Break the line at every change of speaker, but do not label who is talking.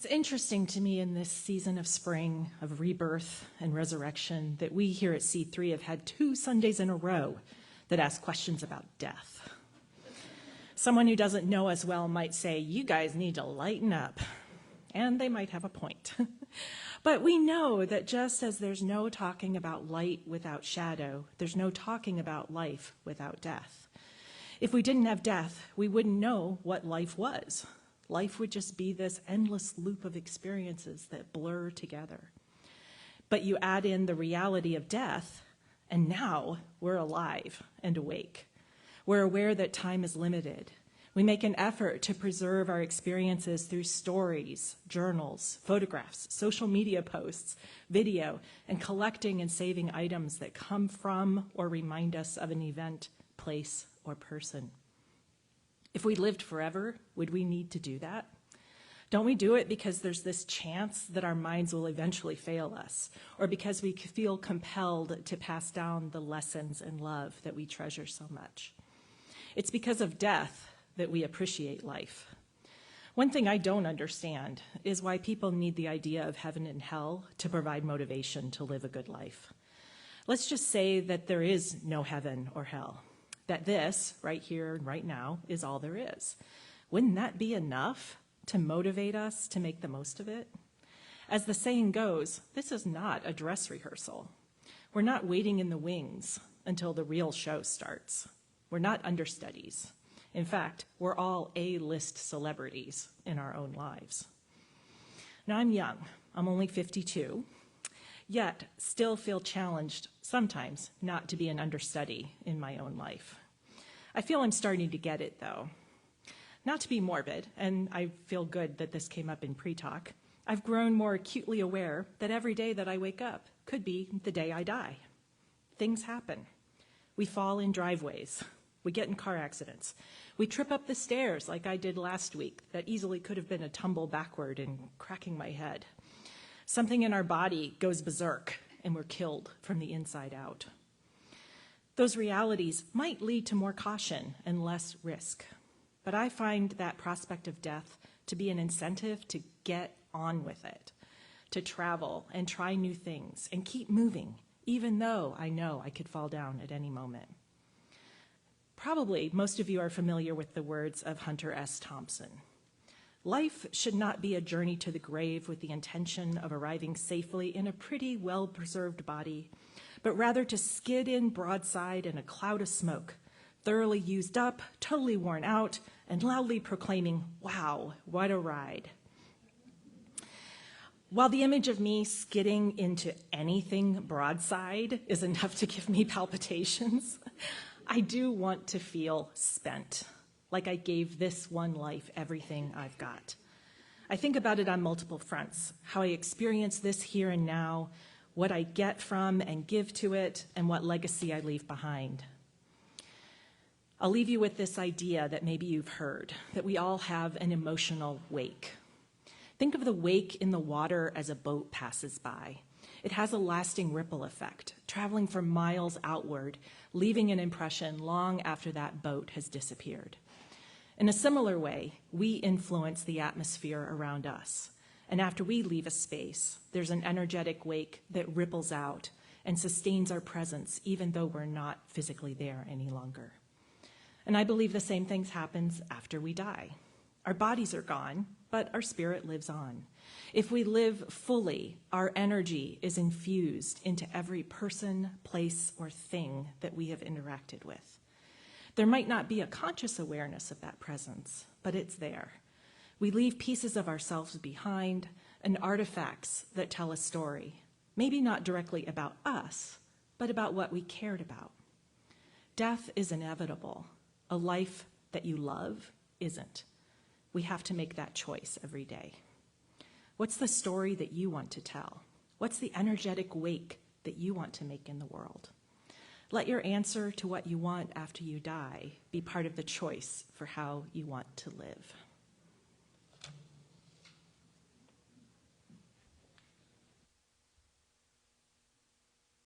It's interesting to me in this season of spring, of rebirth and resurrection, that we here at C3 have had 2 Sundays in a row that ask questions about death. Someone who doesn't know us well might say, you guys need to lighten up. And they might have a point. But we know that just as there's no talking about light without shadow, there's no talking about life without death. If we didn't have death, we wouldn't know what life was. Life would just be this endless loop of experiences that blur together. But you add in the reality of death, and now we're alive and awake. We're aware that time is limited. We make an effort to preserve our experiences through stories, journals, photographs, social media posts, video, and collecting and saving items that come from or remind us of an event, place, or person. If we lived forever, would we need to do that? Don't we do it because there's this chance that our minds will eventually fail us, or because we feel compelled to pass down the lessons and love that we treasure so much? It's because of death that we appreciate life. One thing I don't understand is why people need the idea of heaven and hell to provide motivation to live a good life. Let's just say that there is no heaven or hell, that this, right here and right now, is all there is. Wouldn't that be enough to motivate us to make the most of it? As the saying goes, this is not a dress rehearsal. We're not waiting in the wings until the real show starts. We're not understudies. In fact, we're all A-list celebrities in our own lives. Now, I'm young. I'm only 52, yet still feel challenged sometimes not to be an understudy in my own life. I feel I'm starting to get it, though. Not to be morbid, and I feel good that this came up in pre-talk, I've grown more acutely aware that every day that I wake up could be the day I die. Things happen. We fall in driveways. We get in car accidents. We trip up the stairs like I did last week that easily could have been a tumble backward and cracking my head. Something in our body goes berserk and we're killed from the inside out. Those realities might lead to more caution and less risk, but I find that prospect of death to be an incentive to get on with it, to travel and try new things and keep moving, even though I know I could fall down at any moment. Probably most of you are familiar with the words of Hunter S. Thompson. Life should not be a journey to the grave with the intention of arriving safely in a pretty well-preserved body, but rather to skid in broadside in a cloud of smoke, thoroughly used up, totally worn out, and loudly proclaiming, wow, what a ride. While the image of me skidding into anything broadside is enough to give me palpitations, I do want to feel spent, like I gave this one life everything I've got. I think about it on multiple fronts, how I experience this here and now, what I get from and give to it, and what legacy I leave behind. I'll leave you with this idea that maybe you've heard, that we all have an emotional wake. Think of the wake in the water as a boat passes by. It has a lasting ripple effect, traveling for miles outward, leaving an impression long after that boat has disappeared. In a similar way, we influence the atmosphere around us. And after we leave a space, there's an energetic wake that ripples out and sustains our presence, even though we're not physically there any longer. And I believe the same thing happens after we die. Our bodies are gone, but our spirit lives on. If we live fully, our energy is infused into every person, place, or thing that we have interacted with. There might not be a conscious awareness of that presence, but it's there. We leave pieces of ourselves behind and artifacts that tell a story, maybe not directly about us, but about what we cared about. Death is inevitable. A life that you love isn't. We have to make that choice every day. What's the story that you want to tell? What's the energetic wake that you want to make in the world? Let your answer to what you want after you die be part of the choice for how you want to live.